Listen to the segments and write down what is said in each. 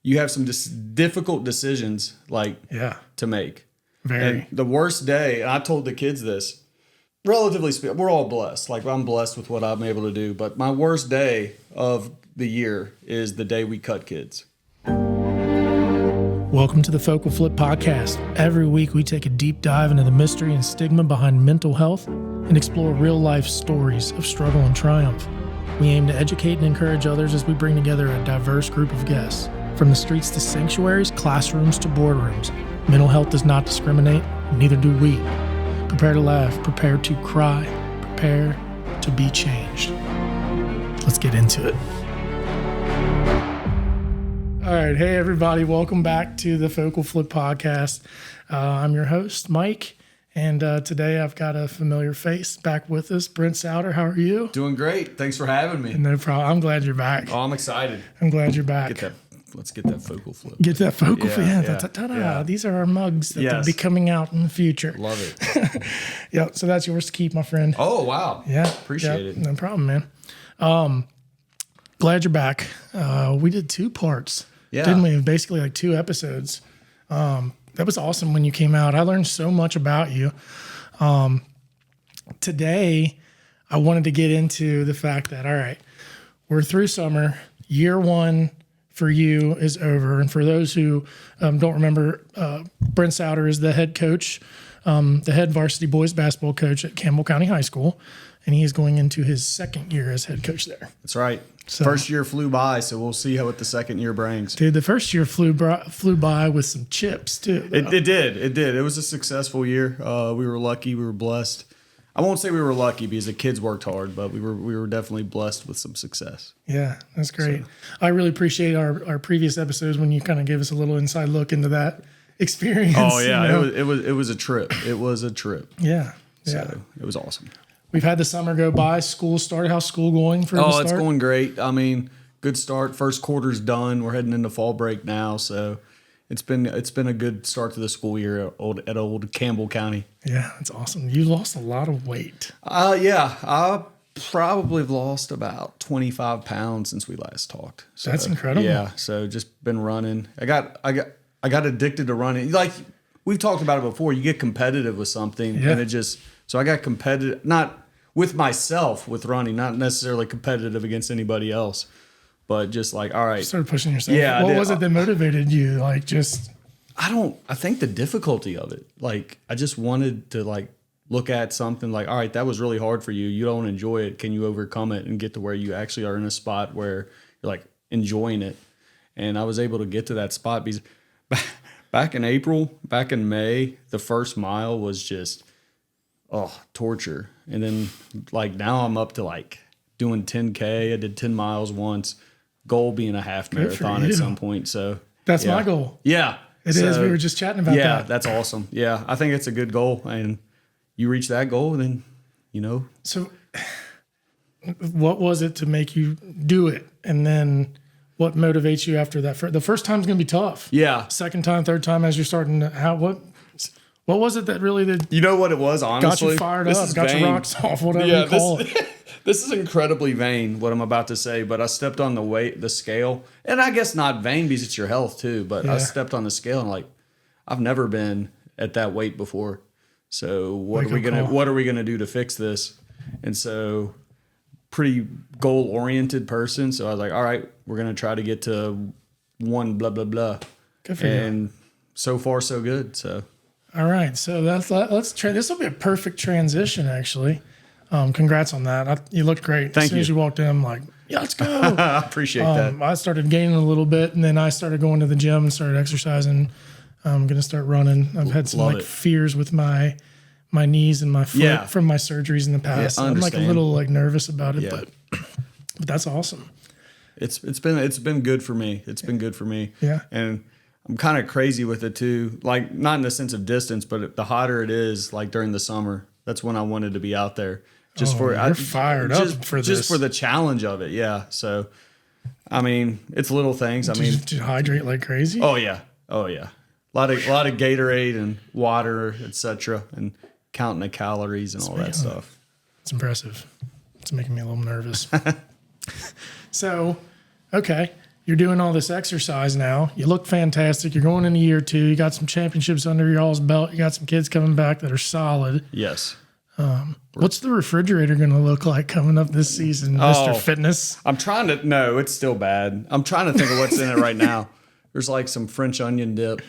you have some difficult decisions to make. Very. And the worst day, and I told the kids this, relatively speaking, we're all blessed. Like, I'm blessed with what I'm able to do. But my worst day of the year is the day we cut kids. Welcome to the Focal Flip Podcast. Every week we take a deep dive into the mystery and stigma behind mental health and explore real-life stories of struggle and triumph. We aim to educate and encourage others as we bring together a diverse group of guests. From the streets to sanctuaries, classrooms to boardrooms, mental health does not discriminate, neither do we. Prepare to laugh, prepare to cry, prepare to be changed. Let's get into it. All right. Hey, everybody. Welcome back to the Focal Flip Podcast. I'm your host, Mike. And today I've got a familiar face back with us. Brent Sowder, how are you? Doing great. Thanks for having me. No problem. I'm glad you're back. Oh, I'm excited. I'm glad you're back. Let's get that Focal Flip. Get that Focal Flip. Yeah. Yeah. These are our mugs that will be coming out in the future. Love it. Yeah. So that's yours to keep, my friend. Oh, wow. Yeah. Appreciate it. No problem, man. Glad you're back. We did 2 parts. Yeah. Didn't we? Basically like 2 episodes. That was awesome when you came out. I learned so much about you. Today, I wanted to get into the fact that, all right, we're through summer. Year 1 for you is over. And for those who don't remember, Brent Sowder is the head coach, the head varsity boys basketball coach at Campbell County High School. And he is going into his 2nd year as head coach there. That's right. So, first year flew by, so we'll see what the 2nd year brings. Dude, the first year flew by with some chips, too. It did. It was a successful year. We were lucky. We were blessed. I won't say we were lucky because the kids worked hard, but we were definitely blessed with some success. Yeah, that's great. So, I really appreciate our previous episodes when you kind of gave us a little inside look into that experience. Oh, yeah. You know? It was a trip. It was a trip. Yeah. So it was awesome. We've had the summer go by. School started. How's school going for the start? It's going great. I mean, good start. First quarter's done. We're heading into fall break now, so it's been a good start to the school year at old Campbell County. Yeah, that's awesome. You lost a lot of weight. Yeah, I probably have lost about 25 pounds since we last talked. So, that's incredible. Yeah, so just been running. I got addicted to running. Like we've talked about it before. You get competitive with something, and so I got competitive, not with myself with running, not necessarily competitive against anybody else, but just like, all right. You started pushing yourself. Yeah. What was it that motivated you? Like I think the difficulty of it. Like I just wanted to like look at something like, all right, that was really hard for you. You don't enjoy it. Can you overcome it and get to where you actually are in a spot where you're like enjoying it? And I was able to get to that spot because back in May, the first mile was just, torture. And then like now I'm up to like doing 10K. I did 10 miles once, goal being a half marathon at some point. So that's my goal. Yeah. It is. We were just chatting about that. Yeah, that's awesome. Yeah. I think it's a good goal, and you reach that goal, then, So what was it to make you do it? And then what motivates you after that? The first time's going to be tough. Yeah. Second time, third time, as you're starting what was it that really You know what it was, honestly? Got you fired up, got your rocks off, whatever you call it. This is incredibly vain, what I'm about to say, but I stepped on the scale. And I guess not vain because it's your health too, but I stepped on the scale and like, I've never been at that weight before. So what are we gonna do to fix this? And so pretty goal-oriented person. So I was like, all right, we're gonna try to get to 1 blah, blah, blah. Good for you. And so far, so good. So. All right, so let's try. This will be a perfect transition, actually. Congrats on that. You looked great. Thank as soon as you walked in, I'm like, yeah, let's go. I appreciate that. I started gaining a little bit, and then I started going to the gym and started exercising. I'm going to start running. I've had some fears with my knees and my foot from my surgeries in the past. Yeah, I'm like a little nervous about it, but that's awesome. It's been good for me. It's been good for me. Yeah. And I'm kind of crazy with it too. Like not in the sense of distance, but the hotter it is, like during the summer, that's when I wanted to be out there. You're fired up for this. Just for the challenge of it, yeah. So, I mean, it's little things. Did you hydrate like crazy? Oh yeah. A lot of Gatorade and water, etc., and counting the calories and all that stuff. It's impressive. It's making me a little nervous. So, okay, you're doing all this exercise now. You look fantastic. You're going into year 2. You got some championships under your all's belt. You got some kids coming back that are solid. Yes. What's the refrigerator going to look like coming up this season, Mr. Fitness? I'm trying to, no, it's still bad. I'm trying to think of what's in it right now. There's like some French onion dip.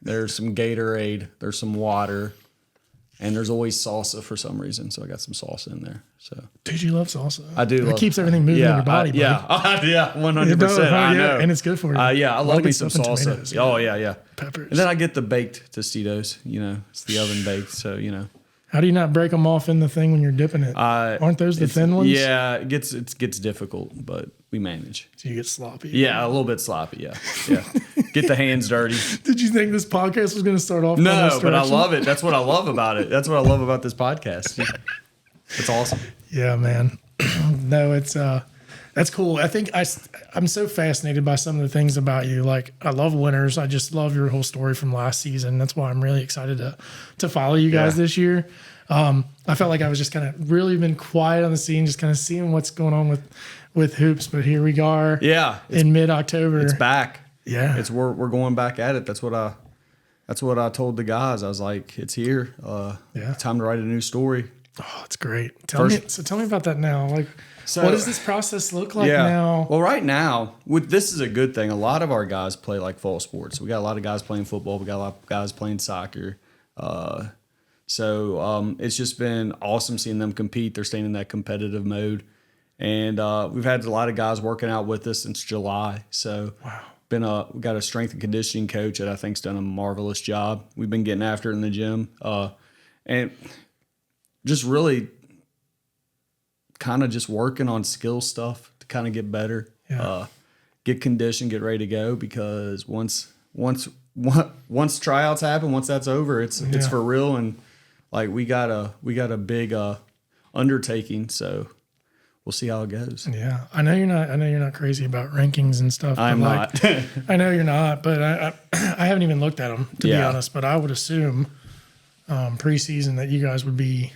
There's some Gatorade. There's some water. And there's always salsa for some reason. So I got some salsa in there. So, dude, you love salsa. I do. It keeps everything moving in your body. Yeah. 100%. I know. And it's good for you. I love me some salsa. Tomatoes, yeah. Peppers. And then I get the baked Tostitos. It's the oven baked. So, How do you not break them off in the thing when you're dipping it? Aren't those the thin ones? Yeah, it gets difficult, but we manage. So you get sloppy. Yeah, a little bit sloppy. Yeah. Get the hands dirty. Did you think this podcast was going to start off? No, but I love it. That's what I love about it. That's what I love about this podcast. It's awesome. Yeah, man. No, it's that's cool. I think I'm so fascinated by some of the things about you. Like, I love winners. I just love your whole story from last season. That's why I'm really excited to follow you guys this year. I felt like I was just kind of really been quiet on the scene, just kind of seeing what's going on with hoops. But here we are. Yeah, in mid-October, it's back. Yeah, we're going back at it. That's what I told the guys. I was like, it's here. Time to write a new story. Oh, it's great. Tell me about that now. Like, what does this process look like now? Well, right now, this is a good thing. A lot of our guys play like fall sports. We got a lot of guys playing football. We got a lot of guys playing soccer. So it's just been awesome seeing them compete. They're staying in that competitive mode. And we've had a lot of guys working out with us since July. So we got a strength and conditioning coach that I think's done a marvelous job. We've been getting after it in the gym. And just really kind of just working on skill stuff to kind of get better, get conditioned, get ready to go. Because once tryouts happen, once that's over, it's for real. And like we got a big undertaking, so we'll see how it goes. Yeah, I know you're not crazy about rankings and stuff. I'm not. I know you're not, but I haven't even looked at them to be honest. But I would assume preseason that you guys would be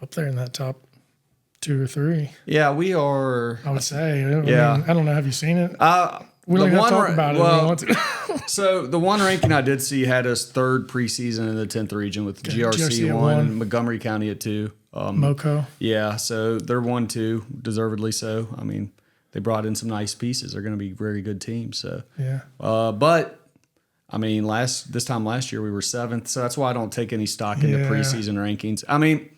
up there in that top 2 or 3. Yeah, we are. I would say. I mean, I don't know. Have you seen it? We don't even have to talk about it. Well, we want to. So the one ranking I did see had us 3rd preseason in the 10th region with GRC 1, Montgomery County at 2. Moco. Yeah, so they're 1-2, deservedly so. I mean, they brought in some nice pieces. They're going to be a very good team. So yeah. But I mean, this time last year we were 7th, so that's why I don't take any stock into preseason rankings. I mean,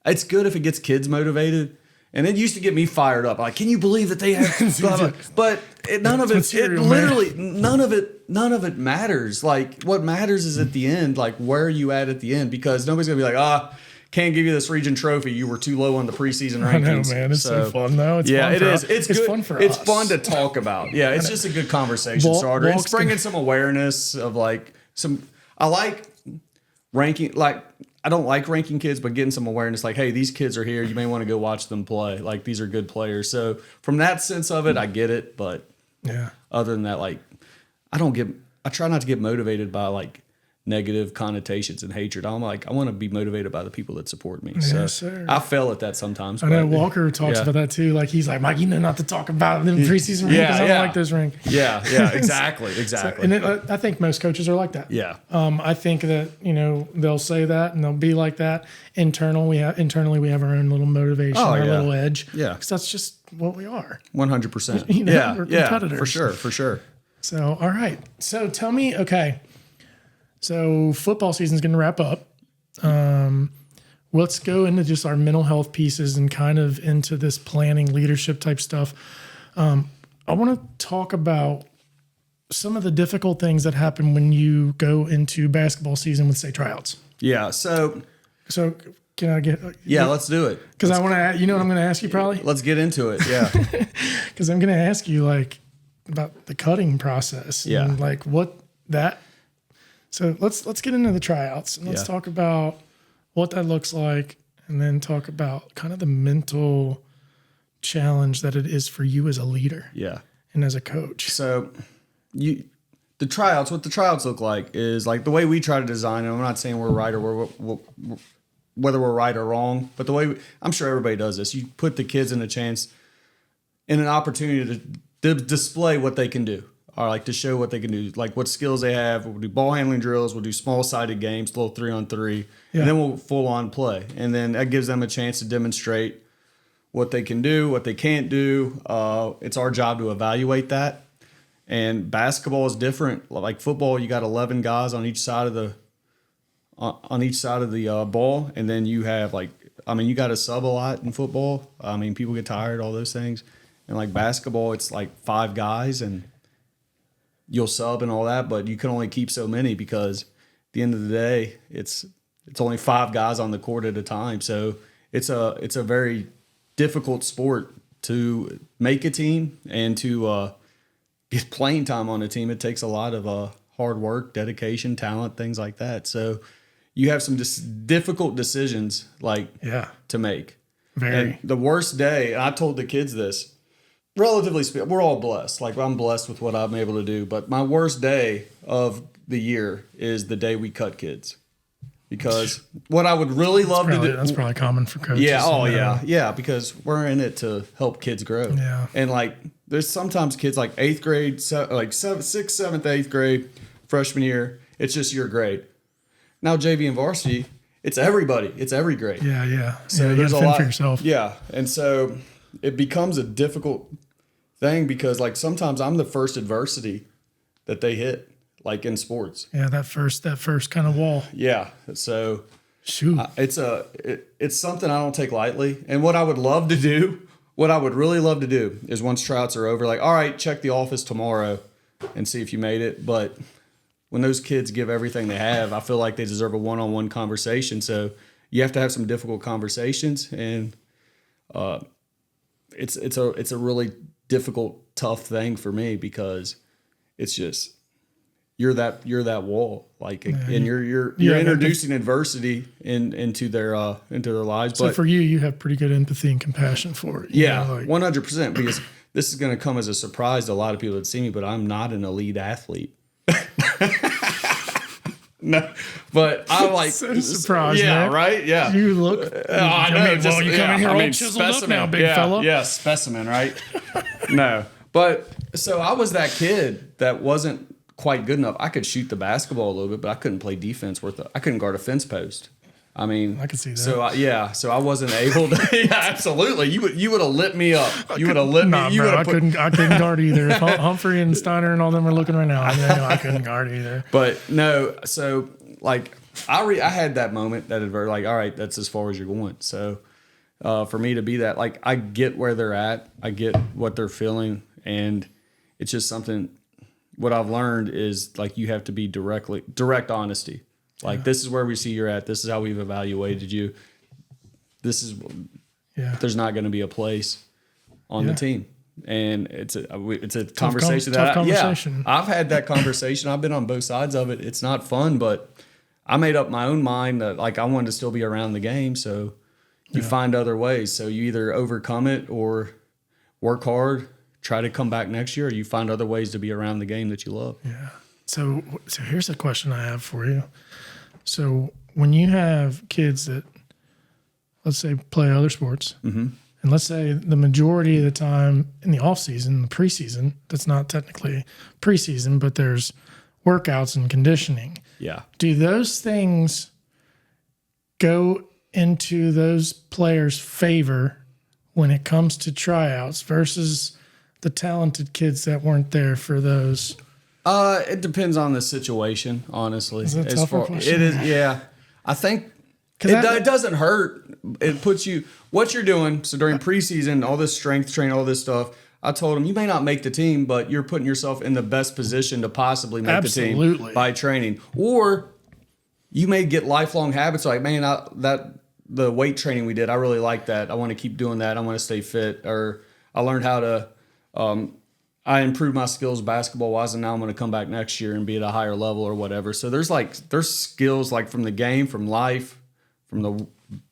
it's good if it gets kids motivated. And it used to get me fired up. Like, can you believe that they have blah, blah. But none of it matters. Like, what matters is at the end, like, where are you at the end? Because nobody's going to be like, can't give you this region trophy. You were too low on the preseason rankings. I know, man. It's so fun, though. It's fun it is. It's good. fun for it's us. fun to talk about. Yeah, it's just a good conversation starter. It's bringing some awareness of, like, I like ranking, like, I don't like ranking kids, but getting some awareness like, hey, these kids are here. You may want to go watch them play. Like, these are good players. So from that sense of it, I get it. But other than that, like, I try not to get motivated by like negative connotations and hatred. I'm like, I want to be motivated by the people that support me. Yes, so sir. I fail at that sometimes. I know Walker talks about that too. Like, he's like, Mike, you know not to talk about them preseason rankings. I don't like those rankings. Yeah, exactly. So, and I think most coaches are like that. Yeah. I think that, they'll say that and they'll be like that. Internally, we have our own little motivation, our little edge. Yeah. Because that's just what we are. 100%. We're competitors. For sure. So, all right. So tell me, okay. So football season's going to wrap up. Let's go into just our mental health pieces and kind of into this planning leadership type stuff. I want to talk about some of the difficult things that happen when you go into basketball season with, say, tryouts. Yeah. So can I get? Let's do it. Because I want to. You know what I'm going to ask you probably. Let's get into it. Yeah. Because I'm going to ask you like about the cutting process. Yeah. And like what that. So let's get into the tryouts and let's talk about what that looks like, and then talk about kind of the mental challenge that it is for you as a leader. Yeah. And as a coach. So what the tryouts look like is like the way we try to design it. I'm not saying we're right or whether we're right or wrong, but the way I'm sure everybody does this, you put the kids in a chance and an opportunity to display what they can do, or like to show what they can do, like what skills they have. We'll do ball handling drills. We'll do small-sided games, little 3-on-3, and then we'll full-on play. And then that gives them a chance to demonstrate what they can do, what they can't do. It's our job to evaluate that. And basketball is different. Like football, you got 11 guys on each side of the ball, and then you have you got to sub a lot in football. I mean, people get tired, all those things. And like basketball, it's like 5 guys, and you'll sub and all that, but you can only keep so many because at the end of the day, it's only 5 guys on the court at a time. So it's a very difficult sport to make a team and to get playing time on a team. It takes a lot of hard work, dedication, talent, things like that. So you have some difficult decisions to make. Very. And the worst day, and I told the kids this, relatively speaking, we're all blessed. Like I'm blessed with what I'm able to do, but my worst day of the year is the day we cut kids. Because what I would really love to do... That's probably common for coaches. Yeah, yeah, because we're in it to help kids grow. Yeah. And like there's sometimes kids like 8th grade, like 6th, 7th, 8th grade, freshman year, it's just your grade. Now JV and varsity, it's everybody. It's every grade. Yeah. So there's a lot for yourself. Yeah. And so it becomes a difficult thing because like sometimes I'm the first adversity that they hit, like in sports. Yeah, that first kind of wall. Yeah. So shoot. It's something I don't take lightly. And what I would love to do, what I would really love to do is once tryouts are over, like, all right, check the office tomorrow and see if you made it. But when those kids give everything they have, I feel like they deserve a one-on-one conversation. So you have to have some difficult conversations, and it's a really difficult, tough thing for me because it's just you're that wall, like, and you're introducing adversity into their lives. So but for you have pretty good empathy and compassion for it. Yeah, 100%. Because this is going to come as a surprise to a lot of people that see me, but I'm not an elite athlete. No, but I like so surprised. Yeah, man. right. Yeah, you look. I know. You come in here all chiseled up now, big fella. Yeah, specimen, right? No, but so I was that kid that wasn't quite good enough. I could shoot the basketball a little bit, but I couldn't play defense I couldn't guard a fence post. I mean, I can see that. So I wasn't able to. Yeah, absolutely. You would have lit me up. You would have lit me. I couldn't guard either. If Humphrey and Steiner and all them are looking right now, I couldn't guard either. But no, so like I had that moment that like, all right, that's as far as you're going. So for me to be that, like, I get where they're at, I get what they're feeling, and it's just something. What I've learned is like you have to be direct honesty. Like, this is where we see you're at. This is how we've evaluated you. This is, there's not going to be a place on the team. And it's a conversation I've had that conversation. I've been on both sides of it. It's not fun, but I made up my own mind that like I wanted to still be around the game. So you find other ways. So you either overcome it or work hard, try to come back next year, or you find other ways to be around the game that you love. Yeah. So here's a question I have for you. So when you have kids that, let's say, play other sports, and let's say the majority of the time in the off season, the preseason, that's not technically preseason, but there's workouts and conditioning. Yeah. Do those things go into those players' favor when it comes to tryouts versus the talented kids that weren't there for those? It depends on the situation, honestly. Is that a tougher question? It is, yeah. I think it doesn't hurt. It puts you, what you're doing, so during preseason, all this strength training, all this stuff, I told them, you may not make the team, but you're putting yourself in the best position to possibly make the team by training. Or you may get lifelong habits like, man, the weight training we did, I really like that. I want to keep doing that. I want to stay fit. Or I learned how to... I improved my skills basketball-wise, and now I'm going to come back next year and be at a higher level or whatever. So there's skills like from the game, from life, from the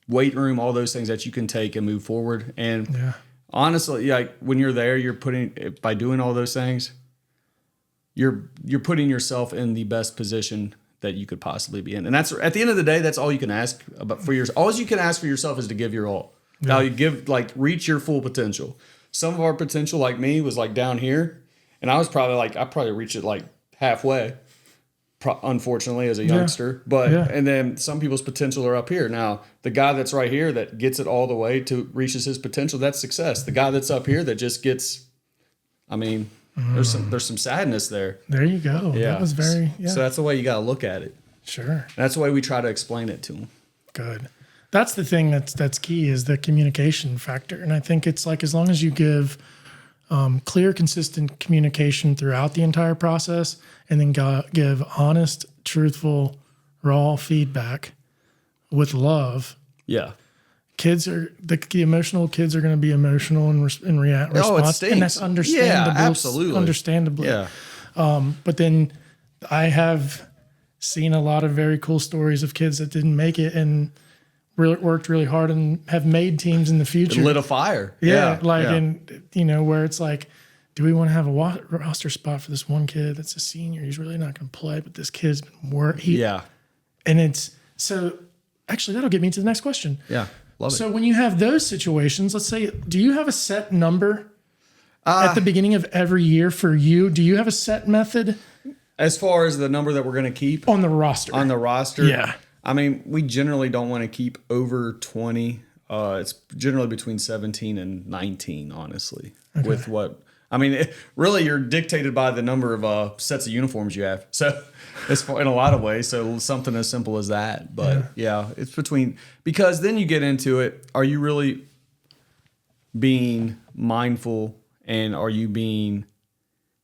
weight room, all those things that you can take and move forward. And honestly, like when you're there, by doing all those things, you're putting yourself in the best position that you could possibly be in. And that's, at the end of the day, that's all you can ask about all you can ask for yourself is to give your all. Now you reach your full potential. some of our potential, like me, was like down here, and I probably reached it like halfway. Unfortunately, as a youngster, but and then some people's potential are up here. Now, the guy that's right here that gets it all the way to reaches his potential, that's success. The guy that's up here that just gets, I mean, there's some sadness there. There you go. Yeah, that was very. So that's the way you got to look at it. Sure. That's the way we try to explain it to them. Good. That's the thing that's key is the communication factor, and I think it's like as long as you give clear, consistent communication throughout the entire process, and then give honest, truthful, raw feedback with love. Yeah. Kids are the emotional kids are going to be emotional and react. Response, and that's understandable. Yeah, absolutely. Understandably. Yeah. But then I have seen a lot of very cool stories of kids that didn't make it and worked really hard and have made teams in the future. It lit a fire. And you know, where it's like, do we want to have a roster spot for this one kid that's a senior? He's really not going to play, but this kid's been working. And it's so actually that'll get me to the next question. Yeah. Love it. So when you have those situations, let's say, do you have a set number at the beginning of every year for you? Do you have a set method? As far as the number that we're going to keep? On the roster. On the roster? Yeah. I mean, we generally don't want to keep over 20. It's generally between 17 and 19, honestly. Okay. With what... I mean, really, you're dictated by the number of sets of uniforms you have. So, it's in a lot of ways. So, something as simple as that. But, yeah, it's between... Because then you get into it. Are you really being mindful and are you being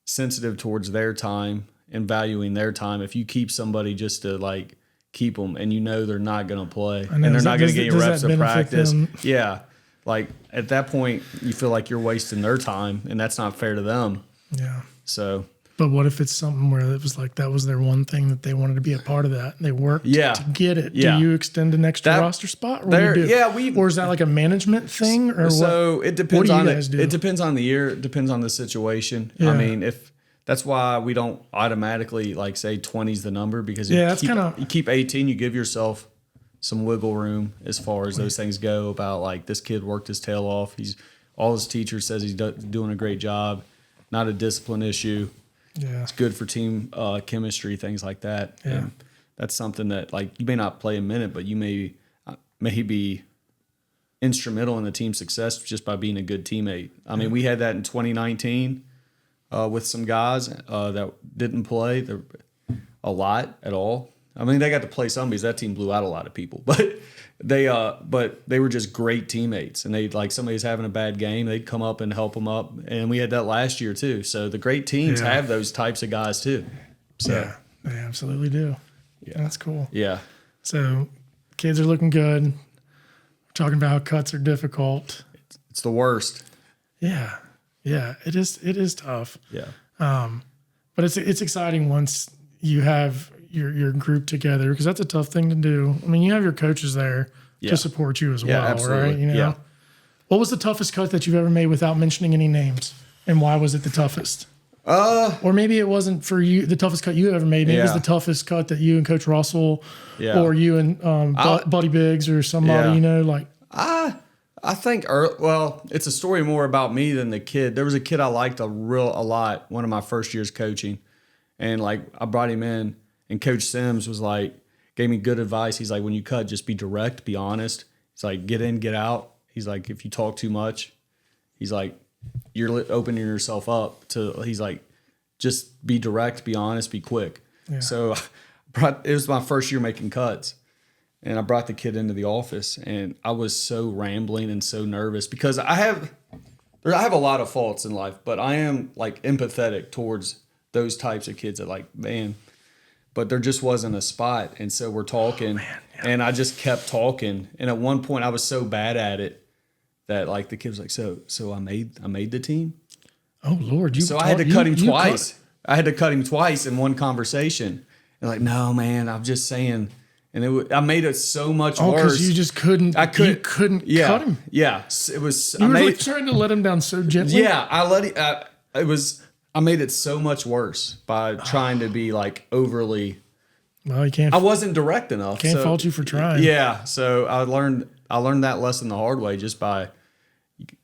sensitive towards their time and valuing their time? If you keep somebody just to, like, keep them and you know they're not going to play and they're not going to get you reps of practice. Yeah. Like at that point, you feel like you're wasting their time, and that's not fair to them. Yeah. So, but what if it's something where it was like that was their one thing that they wanted to be a part of that, and they worked to get it? Yeah. Do you extend an extra roster spot? Or or is that like a management thing? Or so what? It depends what on do you guys do? It depends on the year. It depends on the situation. Yeah. I mean, that's why we don't automatically like say 20 is the number because you keep 18, you give yourself some wiggle room as far as those things go about like this kid worked his tail off. All his teacher says he's doing a great job, not a discipline issue. Yeah. It's good for team chemistry, things like that. Yeah. And that's something that like you may not play a minute, but you may be instrumental in the team's success just by being a good teammate. I mean, we had that in 2019 with some guys that didn't play a lot at all. I mean, they got to play some because that team blew out a lot of people, but they were just great teammates. And somebody's having a bad game, they'd come up and help them up. And we had that last year too. So the great teams have those types of guys too. So yeah, they absolutely do. Yeah, that's cool. Yeah. So kids are looking good. We're talking about how cuts are difficult. It's the worst. Yeah. Yeah. It is tough. Yeah. But it's exciting once you have your group together, because that's a tough thing to do. I mean, you have your coaches there to support you as well, absolutely. Right? You know? Yeah. What was the toughest cut that you've ever made without mentioning any names, and why was it the toughest? Or maybe it wasn't for you the toughest cut you ever made. Maybe it was the toughest cut that you and Coach Russell, or you and Buddy Biggs, or somebody you know, like. I think it's a story more about me than the kid. There was a kid I liked a lot. One of my first years coaching, and like I brought him in. And Coach Sims was like, gave me good advice. He's like, when you cut, just be direct, be honest. He's like, get in, get out. He's like, if you talk too much, he's like, you're opening yourself up to, he's like, just be direct, be honest, be quick. Yeah. So it was my first year making cuts. And I brought the kid into the office, and I was so rambling and so nervous because I have a lot of faults in life, but I am like empathetic towards those types of kids that like, man, but there just wasn't a spot. And so we're talking, and I just kept talking. And at one point I was so bad at it that like the kid was like, so I made the team. Oh Lord. I had to cut him twice. I had to cut him twice in one conversation. And like, no, man, I'm just saying. And I made it so much worse. Because you just couldn't. You couldn't cut him. Yeah, it was. You were trying to let him down so gently. Yeah, I made it so much worse by trying to be like overly. Well, you can't. I wasn't direct enough. Can't fault you for trying. Yeah, so I learned that lesson the hard way just by,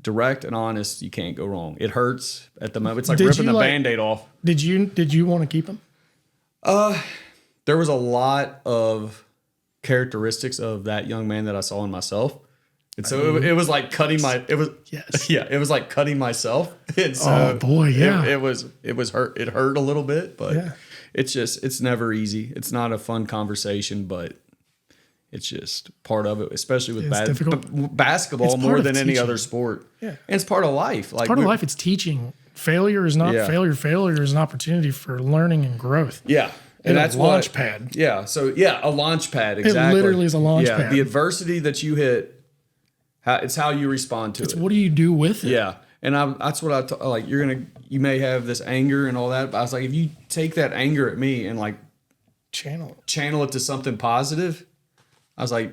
direct and honest. You can't go wrong. It hurts at the moment. It's like Did ripping you, the like- Band-Aid off. Did you want to keep him? There was a lot of characteristics of that young man that I saw in myself. And so it was like cutting Yes. yeah, it was like cutting myself. And so Oh, boy, yeah. It was hurt. It hurt a little bit, but Yeah. it's never easy. It's not a fun conversation, but it's just part of it, especially with basketball It's part more of than any teaching. other sport. Yeah. And it's part of life. Like Part of life, it's teaching. Failure is not Yeah. failure. Failure is an opportunity for learning and growth. Yeah. And that's a launch what, pad. Yeah. So a launch pad. Exactly. literally is a launch yeah, pad. The adversity that you hit, it's how you respond to it. What do you do with it? Yeah. And that's what like. You may have this anger and all that, but I was like, if you take that anger at me and like Channel. channel it to something positive, I was like,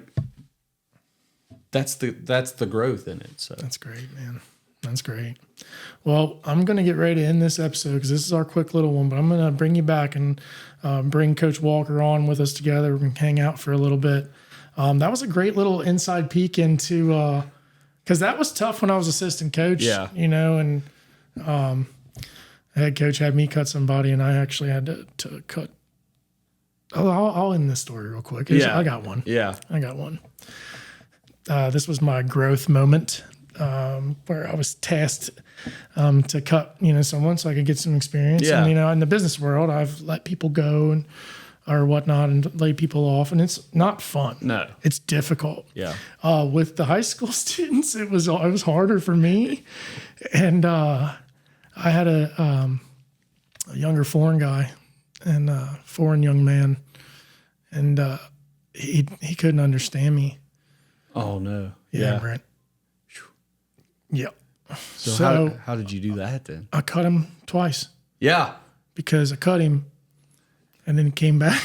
that's the growth in it. So That's great, man. That's great. Well, I'm going to get ready to end this episode because this is our quick little one, but I'm going to bring you back and bring Coach Walker on with us together. We can hang out for a little bit. That was a great little inside peek into, because that was tough when I was assistant coach, Yeah. and head coach had me cut somebody and I actually had to cut. Oh, I'll end this story real quick. Yeah. I got one. yeah. I got one. This was my growth moment where I was tasked to cut, someone so I could get some experience. Yeah. And, in the business world, I've let people go or whatnot and lay people off, and it's not fun. No. It's difficult. Yeah. With the high school students, it was harder for me, and I had a younger foreign guy and foreign young man, and he couldn't understand me. Oh no. Yeah, Brent. Yep. So how did you do that then? I cut him twice Yeah. because I cut him and then he came back.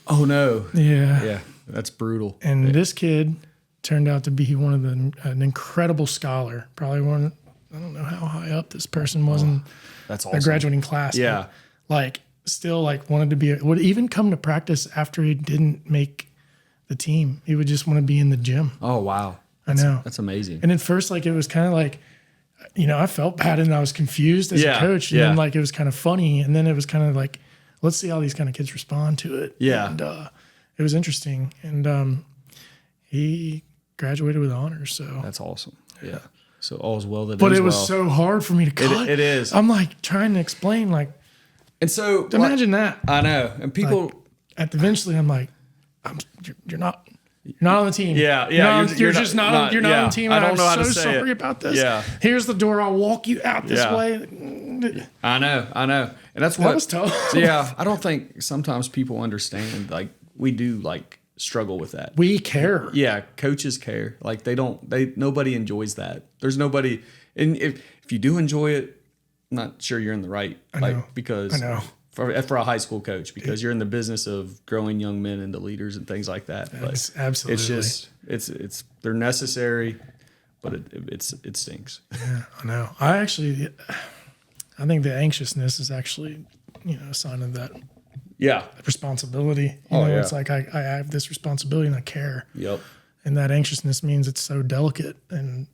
Oh no. Yeah. Yeah. That's brutal. And this kid turned out to be an incredible scholar. Probably one, I don't know how high up this person was in That's a awesome. graduating class. Yeah. But still wanted to would even come to practice after he didn't make the team. He would just want to be in the gym. Oh wow. I know. That's amazing. And at first, it was kind of I felt bad and I was confused as a coach. And then it was kind of funny. And then it was kind of let's see how these kind of kids respond to it. Yeah. And it was interesting. And he graduated with honors. So That's awesome. Yeah. So all's well that But ends it was well. so hard for me to cut. It is. I'm trying to explain, And so imagine that. I know. And people Eventually I'm you're not on the team. Yeah, You're just not on the team. I And don't know how I'm to so say sorry it. about this. Yeah. Here's the door. I'll walk you out this Yeah. way. I know. And that's That was tough. So, yeah, I don't think sometimes people understand we do struggle with that. We care. Yeah, coaches care. Nobody enjoys that. There's nobody, and if you do enjoy it, I'm not sure you're in the right. Because I know. For a high school coach, because you're in the business of growing young men into leaders and things like that. But Absolutely. it's just they're necessary, but it stinks. Yeah, I know. I think the anxiousness is actually, a sign of that Yeah. responsibility. Yeah. It's I have this responsibility and I care. Yep. And that anxiousness means it's so delicate and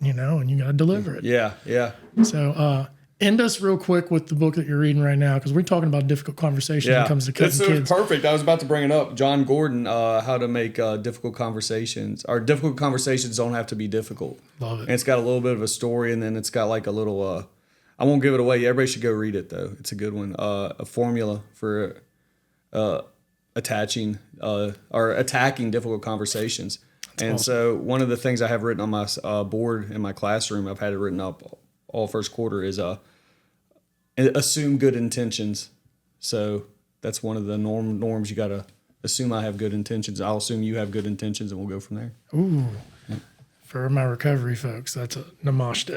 you got to deliver it. Yeah. Yeah. So, end us real quick with the book that you're reading right now, because we're talking about difficult conversation when it comes to cutting kids. Perfect. I was about to bring it up. John Gordon, how to make difficult conversations. Or difficult conversations don't have to be difficult. Love it. And it's got a little bit of a story, and then it's got a little. I won't give it away. Everybody should go read it though. It's a good one. A formula for attacking difficult conversations. That's awesome. So one of the things I have written on my board in my classroom, I've had it written up all first quarter, is assume good intentions. So that's one of the norms. You got to assume I have good intentions. I'll assume you have good intentions, and we'll go from there. Ooh. Yeah. For my recovery folks, that's a namaste.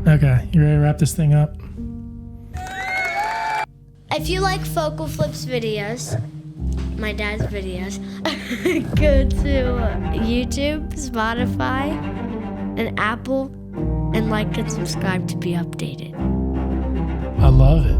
Okay, you ready to wrap this thing up? If you like Focal Flips videos, my dad's videos, go to YouTube, Spotify, and Apple, and like and subscribe to be updated. I love it.